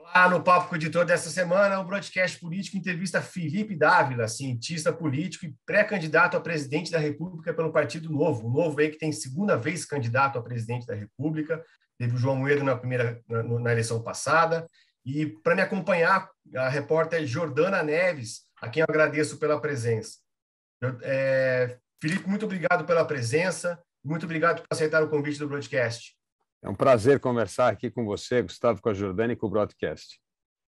Olá, no Papo com o Editor dessa semana, o Broadcast Político entrevista Felipe Dávila, cientista político e pré-candidato a presidente da República pelo Partido Novo. O Novo aí que tem segunda vez candidato a presidente da República. Teve o João Moedo na eleição passada. E para me acompanhar, a repórter Jordana Neves, a quem eu agradeço pela presença. Felipe, muito obrigado pela presença. Muito obrigado por aceitar o convite do Broadcast. É um prazer conversar aqui com você, Gustavo, com a Jordana e com o Broadcast.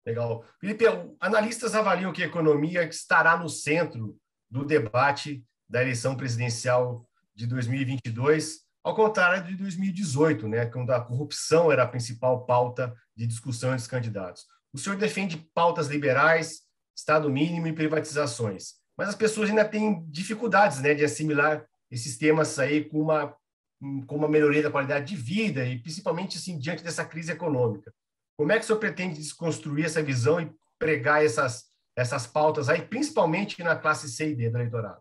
Legal. Felipe, analistas avaliam que a economia estará no centro do debate da eleição presidencial de 2022, ao contrário de 2018, né, quando a corrupção era a principal pauta de discussão entre os candidatos. O senhor defende pautas liberais, Estado mínimo e privatizações, mas as pessoas ainda têm dificuldades, né, de assimilar esses temas aí com uma melhoria da qualidade de vida e, principalmente, assim, diante dessa crise econômica. Como é que o senhor pretende desconstruir essa visão e pregar essas pautas aí, principalmente na classe C e D do eleitorado?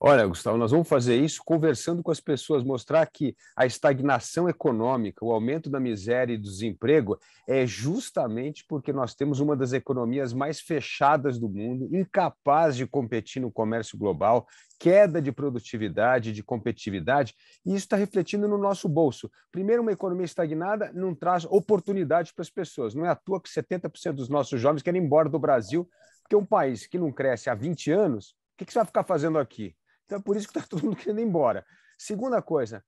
Olha, Gustavo, nós vamos fazer isso conversando com as pessoas, mostrar que a estagnação econômica, o aumento da miséria e do desemprego é justamente porque nós temos uma das economias mais fechadas do mundo, incapaz de competir no comércio global, queda de produtividade, de competitividade, e isso está refletindo no nosso bolso. Primeiro, uma economia estagnada não traz oportunidade para as pessoas. Não é à toa que 70% dos nossos jovens querem ir embora do Brasil, porque um país que não cresce há 20 anos, o que você vai ficar fazendo aqui? Então, é por isso que está todo mundo querendo ir embora. Segunda coisa,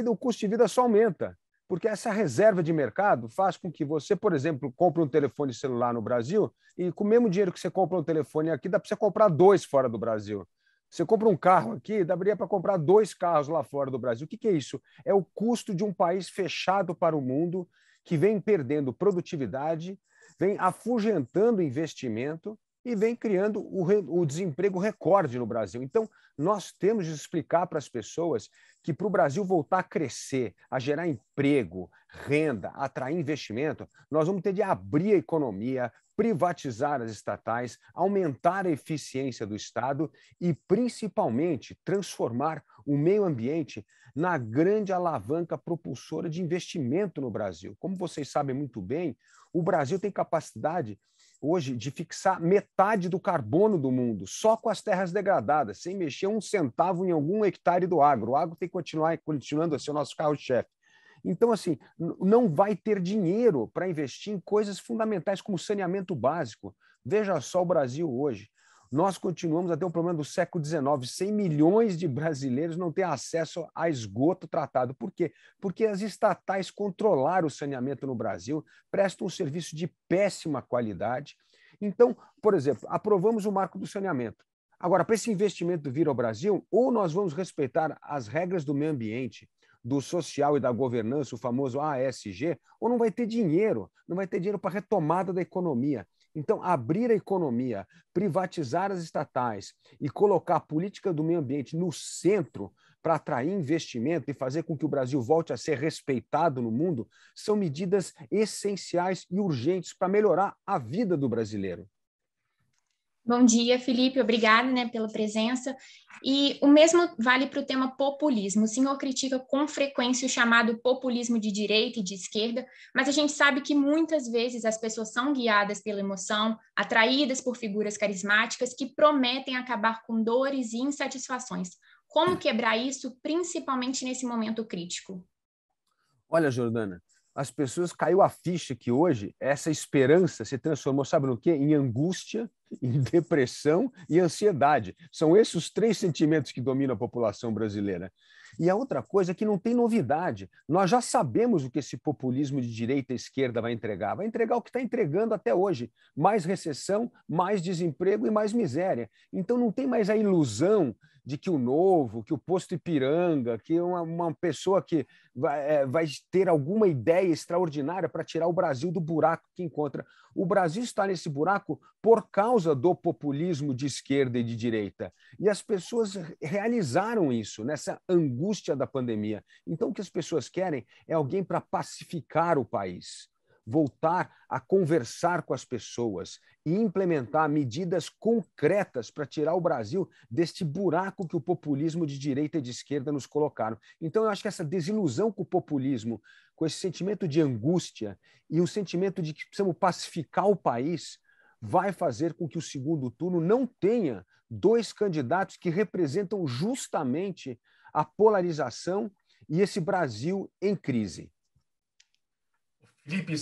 o custo de vida só aumenta, porque essa reserva de mercado faz com que você, por exemplo, compre um telefone celular no Brasil e com o mesmo dinheiro que você compra um telefone aqui, dá para você comprar 2 fora do Brasil. Você compra um carro aqui, daria para comprar 2 carros lá fora do Brasil. O que é isso? É o custo de um país fechado para o mundo, que vem perdendo produtividade, vem afugentando investimento e vem criando o desemprego recorde no Brasil. Então, nós temos de explicar para as pessoas que para o Brasil voltar a crescer, a gerar emprego, renda, atrair investimento, nós vamos ter de abrir a economia, privatizar as estatais, aumentar a eficiência do Estado e, principalmente, transformar o meio ambiente na grande alavanca propulsora de investimento no Brasil. Como vocês sabem muito bem, o Brasil tem capacidade hoje de fixar metade do carbono do mundo, só com as terras degradadas, sem mexer um centavo em algum hectare do agro. O agro tem que continuando a ser o nosso carro-chefe. Então, assim, não vai ter dinheiro para investir em coisas fundamentais como saneamento básico. Veja só o Brasil hoje. Nós continuamos a ter um problema do século XIX. 100 milhões de brasileiros não têm acesso a esgoto tratado. Por quê? Porque as estatais controlaram o saneamento no Brasil, prestam um serviço de péssima qualidade. Então, por exemplo, aprovamos o marco do saneamento. Agora, para esse investimento vir ao Brasil, ou nós vamos respeitar as regras do meio ambiente, do social e da governança, o famoso ASG, ou não vai ter dinheiro, não vai ter dinheiro para a retomada da economia. Então, abrir a economia, privatizar as estatais e colocar a política do meio ambiente no centro para atrair investimento e fazer com que o Brasil volte a ser respeitado no mundo são medidas essenciais e urgentes para melhorar a vida do brasileiro. Bom dia, Felipe. Obrigada, pela presença. E o mesmo vale para o tema populismo. O senhor critica com frequência o chamado populismo de direita e de esquerda, mas a gente sabe que muitas vezes as pessoas são guiadas pela emoção, atraídas por figuras carismáticas que prometem acabar com dores e insatisfações. Como quebrar isso, principalmente nesse momento crítico? Olha, Jordana, as pessoas caiu a ficha que hoje essa esperança se transformou, sabe no quê? Em angústia, em depressão e ansiedade. São esses os 3 sentimentos que dominam a população brasileira. E a outra coisa é que não tem novidade. Nós já sabemos o que esse populismo de direita e esquerda vai entregar. Vai entregar o que está entregando até hoje. Mais recessão, mais desemprego e mais miséria. Então não tem mais a ilusão de que o Novo, que o Posto Ipiranga, que uma pessoa que vai ter alguma ideia extraordinária para tirar o Brasil do buraco que encontra. O Brasil está nesse buraco por causa do populismo de esquerda e de direita. E as pessoas realizaram isso nessa angústia da pandemia. Então, o que as pessoas querem é alguém para pacificar o país, voltar a conversar com as pessoas e implementar medidas concretas para tirar o Brasil deste buraco que o populismo de direita e de esquerda nos colocaram. Então, eu acho que essa desilusão com o populismo, com esse sentimento de angústia e um sentimento de que precisamos pacificar o país, vai fazer com que o segundo turno não tenha dois candidatos que representam justamente a polarização e esse Brasil em crise. Felipe,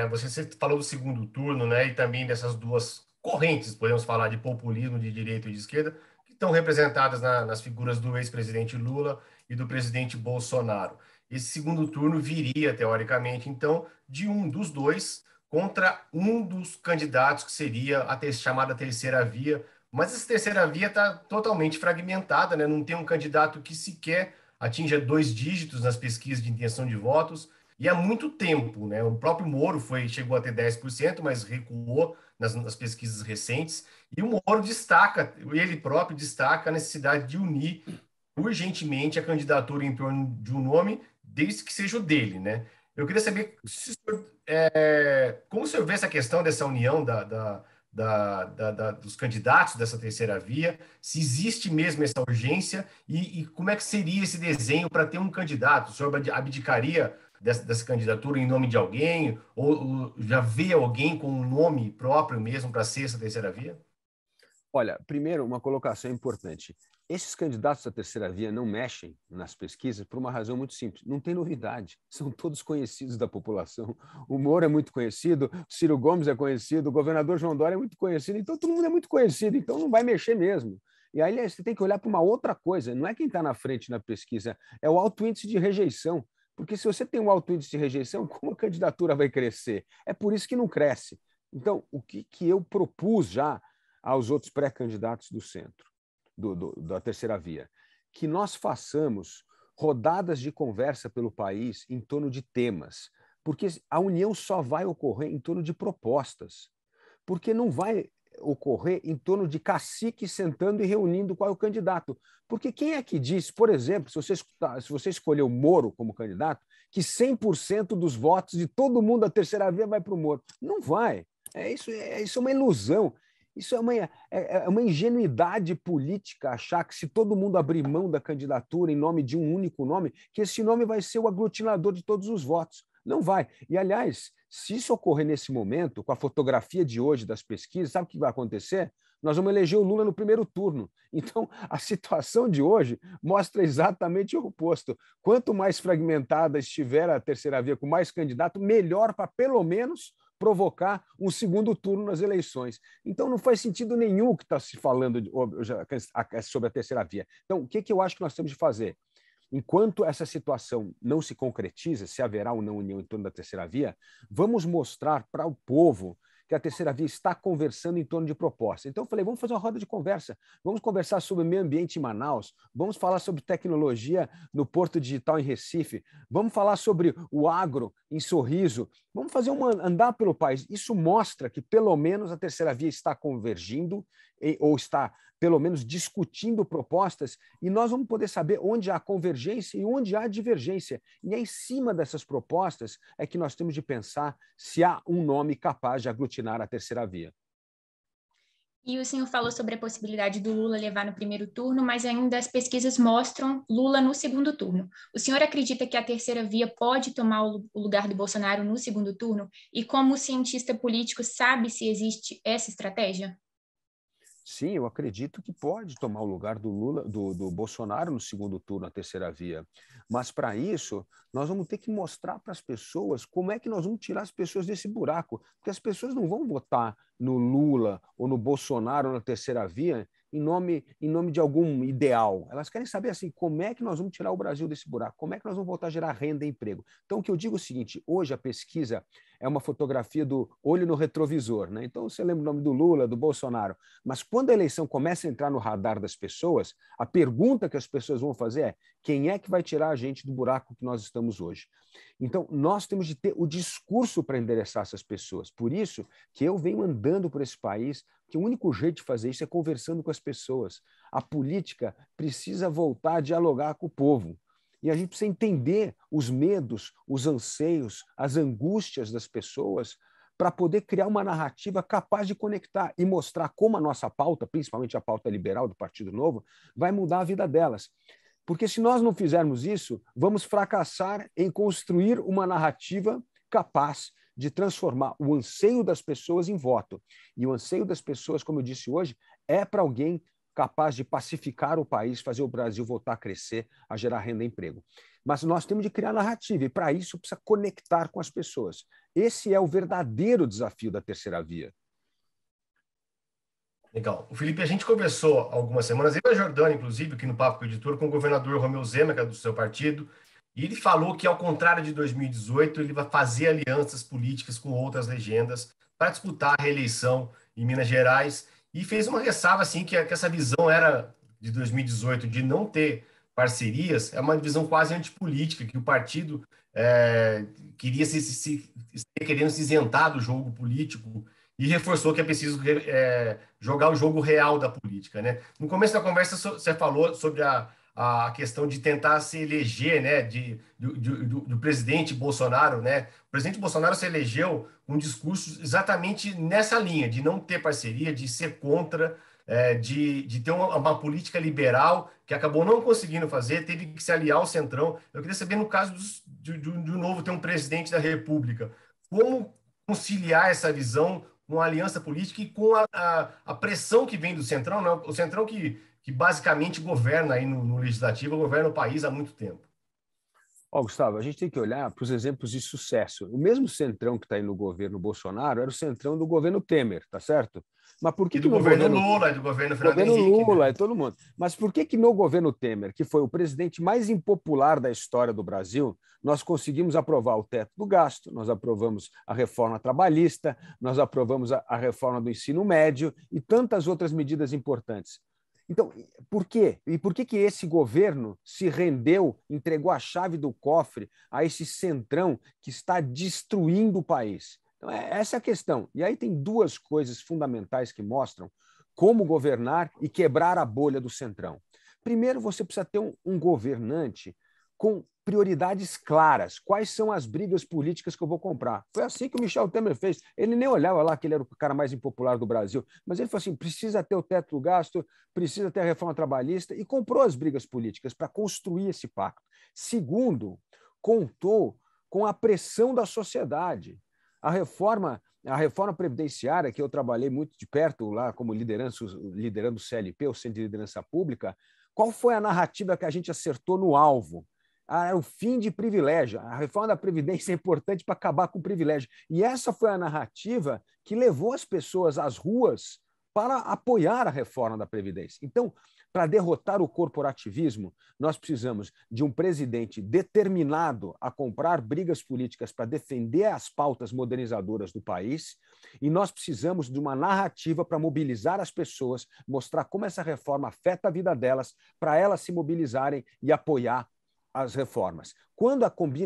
você falou do segundo turno, né, e também dessas duas correntes, podemos falar de populismo de direita e de esquerda, que estão representadas nas figuras do ex-presidente Lula e do presidente Bolsonaro. Esse segundo turno viria, teoricamente, então, de um dos dois contra um dos candidatos que seria a chamada terceira via, mas essa terceira via está totalmente fragmentada, né? Não tem um candidato que sequer atinja 2 dígitos nas pesquisas de intenção de votos, e há muito tempo, né? O próprio Moro chegou a ter 10%, mas recuou nas pesquisas recentes, e o Moro destaca, ele próprio destaca a necessidade de unir urgentemente a candidatura em torno de um nome, desde que seja o dele, né? Eu queria saber como o senhor vê essa questão dessa união dos candidatos dessa terceira via, se existe mesmo essa urgência e como é que seria esse desenho para ter um candidato? O senhor abdicaria dessa candidatura em nome de alguém ou já vê alguém com um nome próprio mesmo para ser essa terceira via? Olha, primeiro, uma colocação importante. Esses candidatos da terceira via não mexem nas pesquisas por uma razão muito simples. Não tem novidade. São todos conhecidos da população. O Moro é muito conhecido, o Ciro Gomes é conhecido, o governador João Dória é muito conhecido. Então, todo mundo é muito conhecido. Então, não vai mexer mesmo. E aí você tem que olhar para uma outra coisa. Não é quem está na frente na pesquisa, é o alto índice de rejeição. Porque se você tem um alto índice de rejeição, como a candidatura vai crescer? É por isso que não cresce. Então, o que eu propus já aos outros pré-candidatos do centro, da terceira via, que nós façamos rodadas de conversa pelo país em torno de temas, porque a união só vai ocorrer em torno de propostas, porque não vai ocorrer em torno de caciques sentando e reunindo qual é o candidato. Porque quem é que diz, por exemplo, se você escolher o Moro como candidato, que 100% dos votos de todo mundo da terceira via vai para o Moro? Não vai. Isso é uma ilusão. Isso é uma ingenuidade política achar que se todo mundo abrir mão da candidatura em nome de um único nome, que esse nome vai ser o aglutinador de todos os votos. Não vai. E, aliás, se isso ocorrer nesse momento, com a fotografia de hoje das pesquisas, sabe o que vai acontecer? Nós vamos eleger o Lula no primeiro turno. Então, a situação de hoje mostra exatamente o oposto. Quanto mais fragmentada estiver a terceira via com mais candidato, melhor para, pelo menos, provocar um segundo turno nas eleições. Então, não faz sentido nenhum o que está se falando sobre a terceira via. Então, o que eu acho que nós temos de fazer? Enquanto essa situação não se concretiza, se haverá ou não união em torno da terceira via, vamos mostrar para o povo que a terceira via está conversando em torno de propostas. Então eu falei, vamos fazer uma roda de conversa, vamos conversar sobre meio ambiente em Manaus, vamos falar sobre tecnologia no Porto Digital em Recife, vamos falar sobre o agro em Sorriso, vamos fazer andar pelo país. Isso mostra que pelo menos a terceira via está convergindo ou está pelo menos discutindo propostas, e nós vamos poder saber onde há convergência e onde há divergência. E é em cima dessas propostas é que nós temos de pensar se há um nome capaz de aglutinar a terceira via. E o senhor falou sobre a possibilidade do Lula levar no primeiro turno, mas ainda as pesquisas mostram Lula no segundo turno. O senhor acredita que a terceira via pode tomar o lugar do Bolsonaro no segundo turno? E como cientista político, sabe se existe essa estratégia? Sim, eu acredito que pode tomar o lugar do Lula, do Bolsonaro no segundo turno, a terceira via. Mas, para isso, nós vamos ter que mostrar para as pessoas como é que nós vamos tirar as pessoas desse buraco. Porque as pessoas não vão votar no Lula ou no Bolsonaro ou na terceira via em nome de algum ideal. Elas querem saber assim, como é que nós vamos tirar o Brasil desse buraco, como é que nós vamos voltar a gerar renda e emprego. Então, o que eu digo é o seguinte, hoje a pesquisa é uma fotografia do olho no retrovisor, né? Então, você lembra o nome do Lula, do Bolsonaro, mas quando a eleição começa a entrar no radar das pessoas, a pergunta que as pessoas vão fazer é quem é que vai tirar a gente do buraco que nós estamos hoje? Então, nós temos de ter o discurso para endereçar essas pessoas. Por isso que eu venho andando por esse país, que o único jeito de fazer isso é conversando com as pessoas. A política precisa voltar a dialogar com o povo. E a gente precisa entender os medos, os anseios, as angústias das pessoas para poder criar uma narrativa capaz de conectar e mostrar como a nossa pauta, principalmente a pauta liberal do Partido Novo, vai mudar a vida delas. Porque se nós não fizermos isso, vamos fracassar em construir uma narrativa capaz de transformar o anseio das pessoas em voto. E o anseio das pessoas, como eu disse hoje, é para alguém capaz de pacificar o país, fazer o Brasil voltar a crescer, a gerar renda e emprego. Mas nós temos de criar narrativa, e para isso precisa conectar com as pessoas. Esse é o verdadeiro desafio da terceira via. Legal. O Felipe, a gente conversou há algumas semanas, eu e a Jordânia, inclusive, aqui no Papo com o Editor, com o governador Romeu Zema, que é do seu partido, e ele falou que, ao contrário de 2018, ele vai fazer alianças políticas com outras legendas para disputar a reeleição em Minas Gerais, e fez uma ressalva, assim, que essa visão era de 2018 de não ter parcerias, é uma visão quase antipolítica, que o partido queria querendo se isentar do jogo político, e reforçou que é preciso jogar o jogo real da política, né? No começo da conversa, você falou sobre a questão de tentar se eleger, né, do presidente Bolsonaro, né? O presidente Bolsonaro se elegeu com um discurso exatamente nessa linha, de não ter parceria, de ser contra, de ter uma política liberal que acabou não conseguindo fazer, teve que se aliar ao Centrão. Eu queria saber, no caso de novo ter um presidente da República, como conciliar essa visão com a aliança política e com a pressão que vem do Centrão, né? O Centrão que basicamente governa aí no Legislativo, governa o país há muito tempo. Gustavo, a gente tem que olhar para os exemplos de sucesso. O mesmo Centrão que está aí no governo Bolsonaro era o Centrão do governo Temer, tá certo? Mas por que do governo Lula, e do governo Fernando Henrique, Lula, né? Todo mundo. Mas por que no governo Temer, que foi o presidente mais impopular da história do Brasil, nós conseguimos aprovar o teto do gasto, nós aprovamos a reforma trabalhista, nós aprovamos a reforma do ensino médio e tantas outras medidas importantes? Então, por quê? E por que esse governo se rendeu, entregou a chave do cofre a esse Centrão que está destruindo o país? Então, essa é a questão. E aí tem duas coisas fundamentais que mostram como governar e quebrar a bolha do Centrão. Primeiro, você precisa ter um governante com prioridades claras. Quais são as brigas políticas que eu vou comprar? Foi assim que o Michel Temer fez. Ele nem olhava lá que ele era o cara mais impopular do Brasil, mas ele falou assim, precisa ter o teto do gasto, precisa ter a reforma trabalhista, e comprou as brigas políticas para construir esse pacto. Segundo, contou com a pressão da sociedade. A reforma previdenciária, que eu trabalhei muito de perto lá como liderando o CLP, o Centro de Liderança Pública, qual foi a narrativa que a gente acertou no alvo? O fim de privilégio. A reforma da Previdência é importante para acabar com o privilégio. E essa foi a narrativa que levou as pessoas às ruas para apoiar a reforma da Previdência. Então, para derrotar o corporativismo, nós precisamos de um presidente determinado a comprar brigas políticas para defender as pautas modernizadoras do país, e nós precisamos de uma narrativa para mobilizar as pessoas, mostrar como essa reforma afeta a vida delas, para elas se mobilizarem e apoiar as reformas. Quando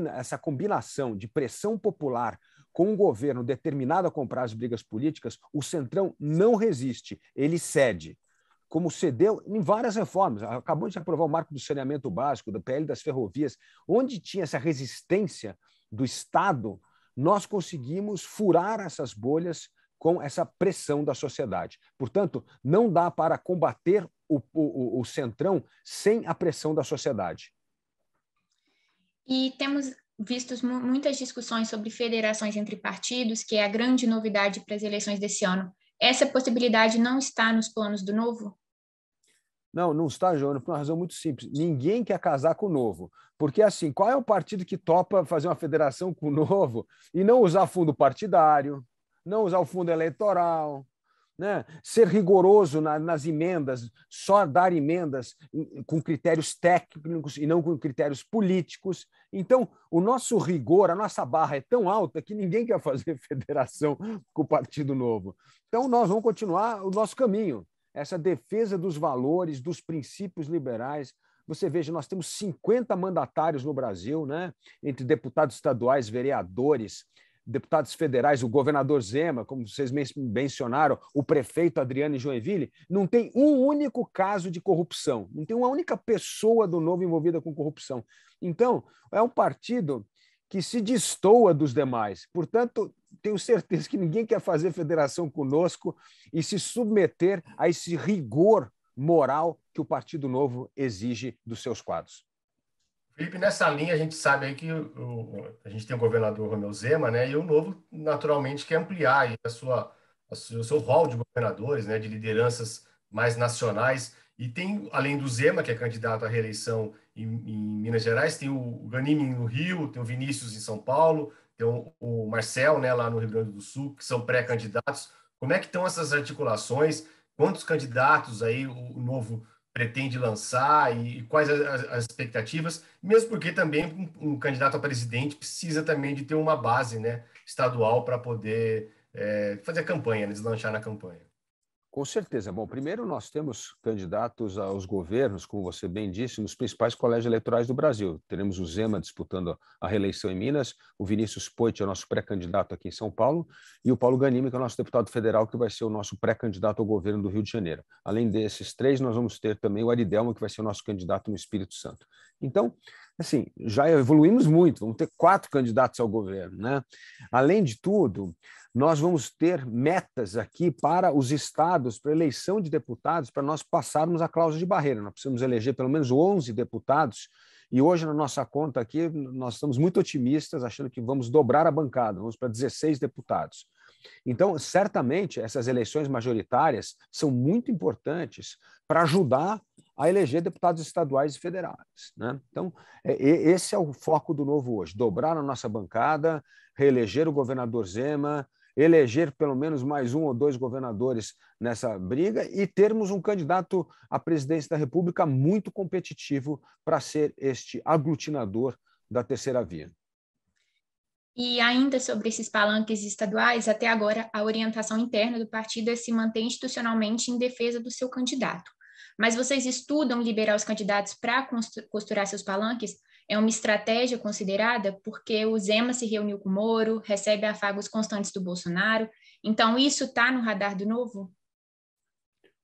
essa combinação de pressão popular com um governo determinado a comprar as brigas políticas, o Centrão não resiste, ele cede. Como cedeu em várias reformas. Acabou de aprovar o marco do saneamento básico, do PL das ferrovias, onde tinha essa resistência do Estado, nós conseguimos furar essas bolhas com essa pressão da sociedade. Portanto, não dá para combater o Centrão sem a pressão da sociedade. E temos visto muitas discussões sobre federações entre partidos, que é a grande novidade para as eleições desse ano. Essa possibilidade não está nos planos do Novo? Não está, Joana, por uma razão muito simples. Ninguém quer casar com o Novo. Porque, assim, qual é o partido que topa fazer uma federação com o Novo e não usar fundo partidário, não usar o fundo eleitoral, né? Ser rigoroso nas emendas, só dar emendas com critérios técnicos e não com critérios políticos? Então, o nosso rigor, a nossa barra é tão alta que ninguém quer fazer federação com o Partido Novo. Então, nós vamos continuar o nosso caminho, essa defesa dos valores, dos princípios liberais. Você veja, nós temos 50 mandatários no Brasil, né? Entre deputados estaduais, vereadores, deputados federais, o governador Zema, como vocês mencionaram, o prefeito Adriano Joinville, não tem um único caso de corrupção, não tem uma única pessoa do Novo envolvida com corrupção. Então, é um partido que se destoa dos demais. Portanto, tenho certeza que ninguém quer fazer federação conosco e se submeter a esse rigor moral que o Partido Novo exige dos seus quadros. Felipe, nessa linha a gente sabe aí que a gente tem o governador Romeu Zema, né? E o Novo naturalmente quer ampliar aí o seu rol de governadores, né? De lideranças mais nacionais. E tem, além do Zema, que é candidato à reeleição em Minas Gerais, tem o Ganimi no Rio, tem o Vinícius em São Paulo, tem o Marcel, né? Lá no Rio Grande do Sul, que são pré-candidatos. Como é que estão essas articulações? Quantos candidatos aí o Novo pretende lançar e quais as expectativas, mesmo porque também um candidato a presidente precisa também de ter uma base, né, estadual para poder fazer a campanha, deslanchar na campanha. Com certeza. Bom, primeiro nós temos candidatos aos governos, como você bem disse, nos principais colégios eleitorais do Brasil. Teremos o Zema disputando a reeleição em Minas, o Vinícius Poit é o nosso pré-candidato aqui em São Paulo, e o Paulo Ganimi, que é o nosso deputado federal, que vai ser o nosso pré-candidato ao governo do Rio de Janeiro. Além desses três, nós vamos ter também o Aridelmo, que vai ser o nosso candidato no Espírito Santo. Então, assim, já evoluímos muito, vamos ter 4 candidatos ao governo, né? Além de tudo, nós vamos ter metas aqui para os estados, para a eleição de deputados, para nós passarmos a cláusula de barreira. Nós precisamos eleger pelo menos 11 deputados, e hoje na nossa conta aqui, nós estamos muito otimistas, achando que vamos dobrar a bancada, vamos para 16 deputados. Então, certamente, essas eleições majoritárias são muito importantes para ajudar a eleger deputados estaduais e federais, né? Então, esse é o foco do Novo hoje, dobrar a nossa bancada, reeleger o governador Zema, eleger pelo menos mais 1 ou 2 governadores nessa briga e termos um candidato à presidência da República muito competitivo para ser este aglutinador da terceira via. E ainda sobre esses palanques estaduais, até agora a orientação interna do partido é se manter institucionalmente em defesa do seu candidato. Mas vocês estudam liberar os candidatos para costurar seus palanques? É uma estratégia considerada porque o Zema se reuniu com o Moro, recebe afagos constantes do Bolsonaro. Então, isso está no radar do Novo?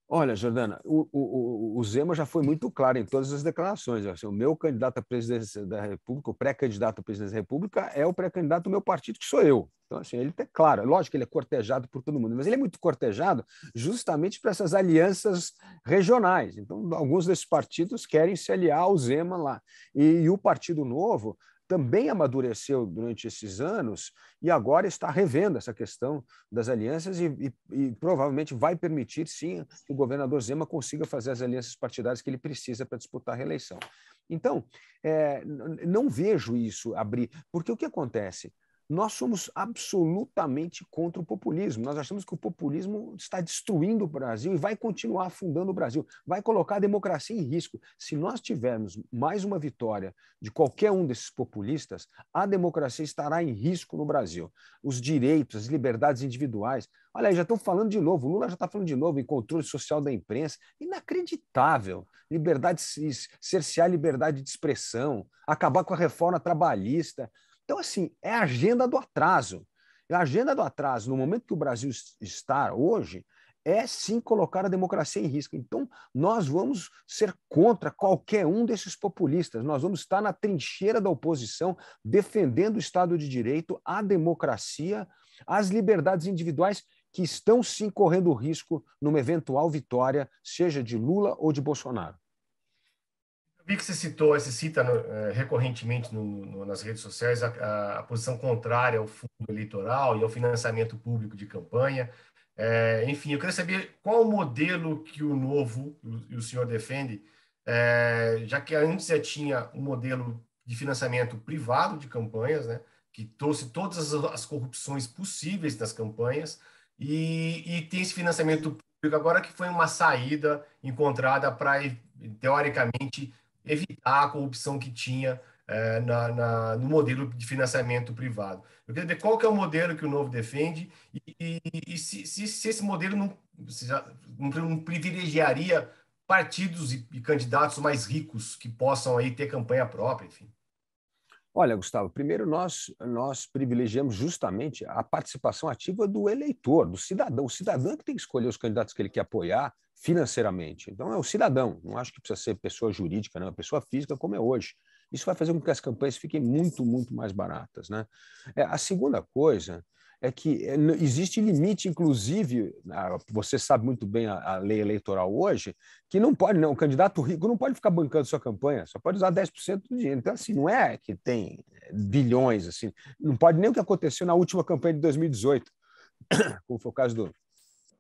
Olha, Jordana, o Zema já foi muito claro em todas as declarações. Assim, o meu candidato à presidência da República, o pré-candidato à presidência da República, é o pré-candidato do meu partido, que sou eu. Então, assim, ele está claro. Lógico que ele é cortejado por todo mundo, mas ele é muito cortejado justamente para essas alianças regionais. Então, alguns desses partidos querem se aliar ao Zema lá. E o Partido Novo também amadureceu durante esses anos e agora está revendo essa questão das alianças e provavelmente vai permitir, sim, que o governador Zema consiga fazer as alianças partidárias que ele precisa para disputar a reeleição. Então, não vejo isso abrir, porque o que acontece? Nós somos absolutamente contra o populismo. Nós achamos que o populismo está destruindo o Brasil e vai continuar afundando o Brasil, vai colocar a democracia em risco. Se nós tivermos mais uma vitória de qualquer um desses populistas, a democracia estará em risco no Brasil. Os direitos, as liberdades individuais. Olha aí, já estão falando de novo, o Lula já está falando de novo em controle social da imprensa. Inacreditável. Liberdade, cercear a liberdade de expressão, acabar com a reforma trabalhista. Então, assim, é a agenda do atraso. A agenda do atraso, no momento que o Brasil está hoje, é sim colocar a democracia em risco. Então, nós vamos ser contra qualquer um desses populistas. Nós vamos estar na trincheira da oposição, defendendo o Estado de Direito, a democracia, as liberdades individuais que estão sim correndo risco numa eventual vitória, seja de Lula ou de Bolsonaro. Eu vi que você cita recorrentemente nas redes sociais a posição contrária ao fundo eleitoral e ao financiamento público de campanha. Enfim, eu queria saber qual o modelo que o Novo e o senhor defende, já que antes já tinha um modelo de financiamento privado de campanhas, né, que trouxe todas as corrupções possíveis das campanhas, e tem esse financiamento público agora que foi uma saída encontrada para, teoricamente, evitar a corrupção que tinha no modelo de financiamento privado. Eu queria ver qual que é o modelo que o Novo defende e se esse modelo não privilegiaria partidos e candidatos mais ricos que possam aí ter campanha própria, enfim. Olha, Gustavo, primeiro nós privilegiamos justamente a participação ativa do eleitor, do cidadão. O cidadão é que tem que escolher os candidatos que ele quer apoiar financeiramente. Então, é o cidadão. Não acho que precisa ser pessoa jurídica, não. É pessoa física, como é hoje. Isso vai fazer com que as campanhas fiquem muito, muito mais baratas, né? A segunda coisa é que existe limite, inclusive, você sabe muito bem a lei eleitoral hoje, que não pode, não, o candidato rico não pode ficar bancando sua campanha, só pode usar 10% do dinheiro. Então, assim, não é que tem bilhões, assim, não pode nem o que aconteceu na última campanha de 2018, como foi o caso do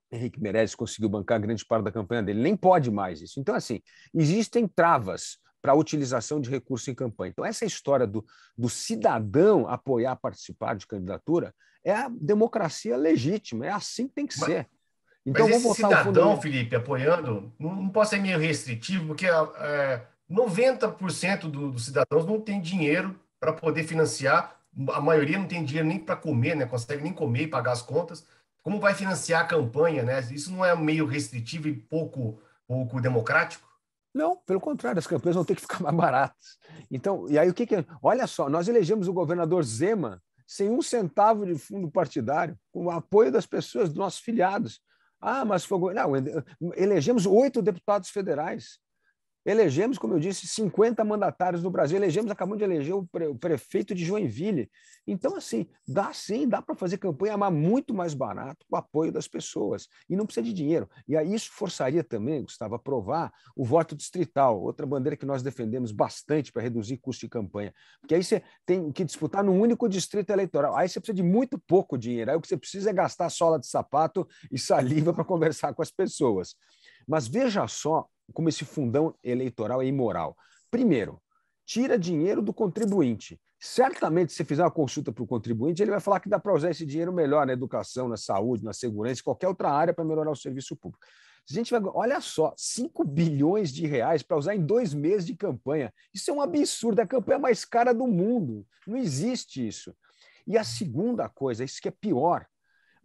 Henrique Meirelles, conseguiu bancar grande parte da campanha dele, nem pode mais isso. Então, assim, existem travas para a utilização de recurso em campanha. Então, essa história do cidadão apoiar, participar de candidatura é a democracia legítima, é assim que tem que ser. Então, mas vamos esse votar o fundo... cidadão, Felipe, apoiando, não pode ser meio restritivo, porque 90% dos cidadãos não tem dinheiro para poder financiar, a maioria não tem dinheiro nem para comer, né? Consegue nem comer e pagar as contas. Como vai financiar a campanha, né? Isso não é meio restritivo e pouco democrático? Não, pelo contrário, as campanhas vão ter que ficar mais baratas. Então, e aí o que que... Olha só, nós elegemos o governador Zema sem 1 centavo de fundo partidário, com o apoio das pessoas, dos nossos filiados. Ah, mas foi... Não, elegemos 8 deputados federais. Elegemos, como eu disse, 50 mandatários no Brasil. Acabamos de eleger o prefeito de Joinville. Então, assim, dá para fazer campanha, mas muito mais barato, com o apoio das pessoas. E não precisa de dinheiro. E aí isso forçaria também, Gustavo, a aprovar o voto distrital, outra bandeira que nós defendemos bastante para reduzir custo de campanha. Porque aí você tem que disputar num único distrito eleitoral. Aí você precisa de muito pouco dinheiro. Aí o que você precisa é gastar sola de sapato e saliva para conversar com as pessoas. Mas veja só como esse fundão eleitoral é imoral. Primeiro, tira dinheiro do contribuinte. Certamente, se você fizer uma consulta para o contribuinte, ele vai falar que dá para usar esse dinheiro melhor na educação, na saúde, na segurança, em qualquer outra área para melhorar o serviço público. A gente vai, olha só, 5 bilhões de reais para usar em 2 meses de campanha. Isso é um absurdo, é a campanha mais cara do mundo. Não existe isso. E a segunda coisa, isso que é pior,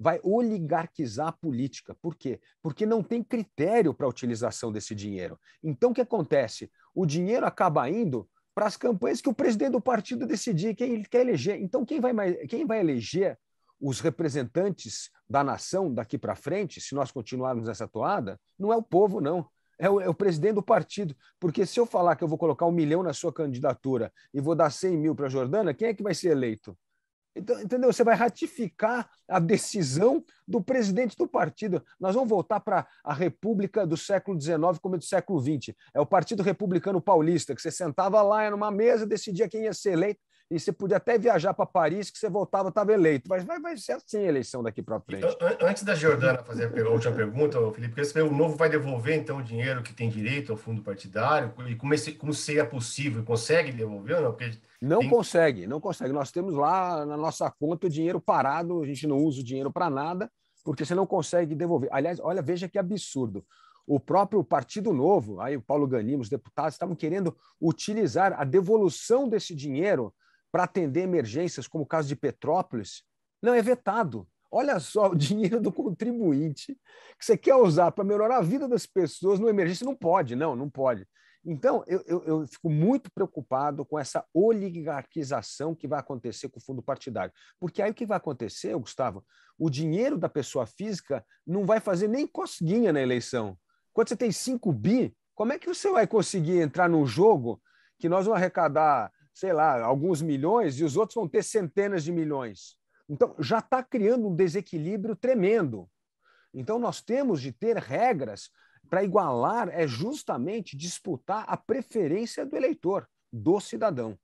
vai oligarquizar a política. Por quê? Porque não tem critério para a utilização desse dinheiro. Então, o que acontece? O dinheiro acaba indo para as campanhas que o presidente do partido decidir quem ele quer eleger. Então, quem vai eleger os representantes da nação daqui para frente, se nós continuarmos nessa toada, não é o povo, não. É o presidente do partido. Porque se eu falar que eu vou colocar 1 milhão na sua candidatura e vou dar 100 mil para a Jordana, quem é que vai ser eleito? Então, entendeu? Você vai ratificar a decisão do presidente do partido. Nós vamos voltar para a República do século XIX como do século XX. É o Partido Republicano Paulista, que você sentava lá numa mesa, decidia quem ia ser eleito, e você podia até viajar para Paris, que você voltava, estava eleito. Mas vai ser assim a eleição daqui para frente. Antes da Jordana fazer a última pergunta, Felipe, porque o Novo vai devolver, então, o dinheiro que tem direito ao fundo partidário? E como seria possível? Consegue devolver ou não? Porque não consegue. Nós temos lá na nossa conta o dinheiro parado, a gente não usa o dinheiro para nada, porque você não consegue devolver. Aliás, olha, veja que absurdo. O próprio Partido Novo, aí o Paulo Ganim, os deputados, estavam querendo utilizar a devolução desse dinheiro para atender emergências, como o caso de Petrópolis. Não, é vetado. Olha só, o dinheiro do contribuinte que você quer usar para melhorar a vida das pessoas numa emergência, não pode, não pode. Então, eu fico muito preocupado com essa oligarquização que vai acontecer com o fundo partidário. Porque aí o que vai acontecer, Gustavo? O dinheiro da pessoa física não vai fazer nem cosquinha na eleição. Quando você tem 5 bi, como é que você vai conseguir entrar num jogo que nós vamos arrecadar, sei lá, alguns milhões e os outros vão ter centenas de milhões? Então, já está criando um desequilíbrio tremendo. Então, nós temos de ter regras para igualar, é justamente disputar a preferência do eleitor, do cidadão.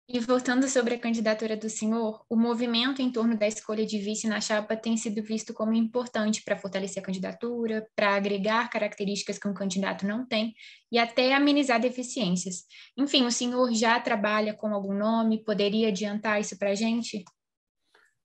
E voltando sobre a candidatura do senhor, o movimento em torno da escolha de vice na chapa tem sido visto como importante para fortalecer a candidatura, para agregar características que um candidato não tem e até amenizar deficiências. Enfim, o senhor já trabalha com algum nome? Poderia adiantar isso para a gente?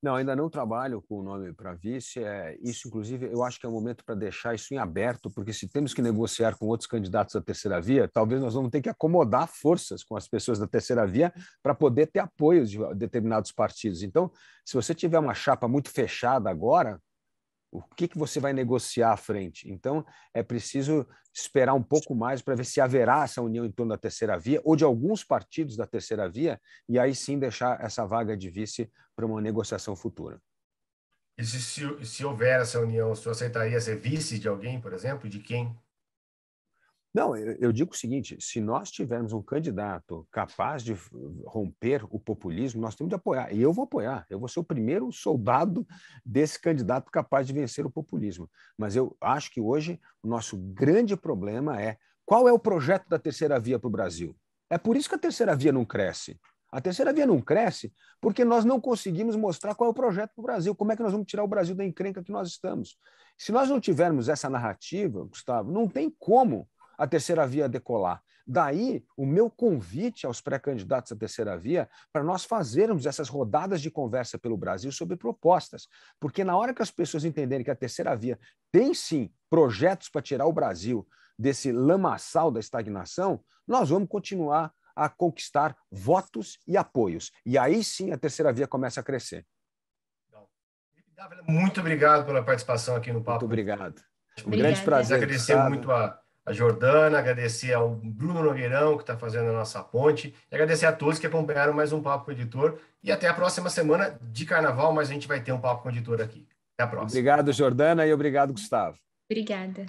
Não, ainda não trabalho com o nome para vice. Isso, inclusive, eu acho que é o momento para deixar isso em aberto, porque se temos que negociar com outros candidatos da terceira via, talvez nós vamos ter que acomodar forças com as pessoas da terceira via para poder ter apoio de determinados partidos. Então, se você tiver uma chapa muito fechada agora, o que você vai negociar à frente? Então, é preciso esperar um pouco mais para ver se haverá essa união em torno da terceira via ou de alguns partidos da terceira via, e aí sim deixar essa vaga de vice para uma negociação futura. E se houver essa união, o senhor aceitaria ser vice de alguém, por exemplo? De quem? Não, eu digo o seguinte, se nós tivermos um candidato capaz de romper o populismo, nós temos de apoiar. E eu vou apoiar, eu vou ser o primeiro soldado desse candidato capaz de vencer o populismo. Mas eu acho que hoje o nosso grande problema é qual é o projeto da terceira via para o Brasil? É por isso que a terceira via não cresce. A terceira via não cresce porque nós não conseguimos mostrar qual é o projeto para o Brasil, como é que nós vamos tirar o Brasil da encrenca que nós estamos. Se nós não tivermos essa narrativa, Gustavo, não tem como a terceira via decolar. Daí, o meu convite aos pré-candidatos à terceira via para nós fazermos essas rodadas de conversa pelo Brasil sobre propostas. Porque na hora que as pessoas entenderem que a terceira via tem, sim, projetos para tirar o Brasil desse lamaçal da estagnação, nós vamos continuar a conquistar votos e apoios. E aí, sim, a terceira via começa a crescer. Muito obrigado pela participação aqui no Papo. Muito obrigado. Um grande prazer. Agradecer muito a Jordana, agradecer ao Bruno Nogueirão, que está fazendo a nossa ponte, e agradecer a todos que acompanharam mais um Papo com o Editor. E até a próxima semana de Carnaval, mas a gente vai ter um Papo com o Editor aqui. Até a próxima. Obrigado, Jordana, e obrigado, Gustavo. Obrigada.